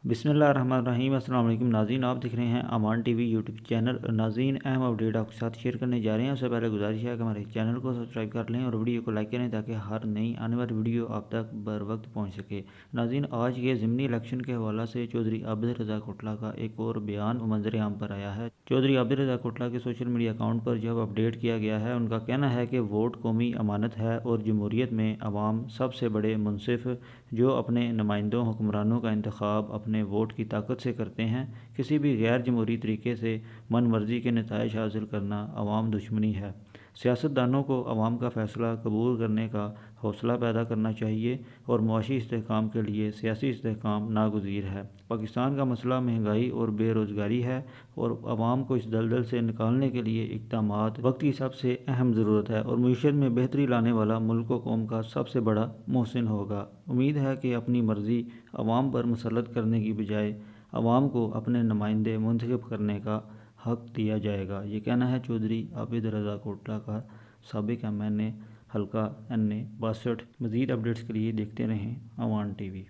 बिस्मिल्लाहिर्रहमानिर्रहीम। अस्सलाम वालेकुम नाज़रीन, आप दिख रहे हैं अमान टीवी यूट्यूब चैनल। नाज़रीन, अहम अपडेट आपके साथ शेयर करने जा रहे हैं। उससे पहले गुजारिश है कि हमारे चैनल को सब्सक्राइब कर लें और वीडियो को लाइक करें ताकि हर नई आने वाली वीडियो आप तक बर वक्त पहुँच सके। नाज़रीन, आज के ज़िमनी इलेक्शन के हवाला से चौधरी आबिद रज़ा कोटला का एक और बयान मंजर आम पर आया है। चौधरी आबिद रज़ा कोटला के सोशल मीडिया अकाउंट पर जब अपडेट किया गया है, उनका कहना है कि वोट कौमी अमानत है और जमहूरियत में अवाम सबसे बड़े मुनसिफ जो अपने नुमाइंदों हुक्मरानों का इंतखाब अपने वोट की ताकत से करते हैं। किसी भी गैर जमहूरी तरीके से मन मर्जी के नताइज हासिल करना अवाम दुश्मनी है। सियासतदानों को अवाम का फ़ैसला कबूल करने का हौसला पैदा करना चाहिए और मुआशी इस्तेहकाम के लिए सियासी इस्तेहकाम नागुज़ीर है। पाकिस्तान का मसला महंगाई और बेरोज़गारी है और अवाम को इस दलदल से निकालने के लिए इक़दामात वक्त की सबसे अहम ज़रूरत है और मईशत में बेहतरी लाने वाला मुल्क व कौम का सबसे बड़ा मोहसिन होगा। उम्मीद है कि अपनी मर्ज़ी अवाम पर मुसल्लत करने की बजाय अवाम को अपने नुमाइंदे मुंतखब करने का हक़ दिया जाएगा। ये कहना है चौधरी आबिद रज़ा कोटला का, साबिक़ MNA हल्का NA 62। मज़ीद अपडेट्स के लिए देखते रहें अवान टीवी।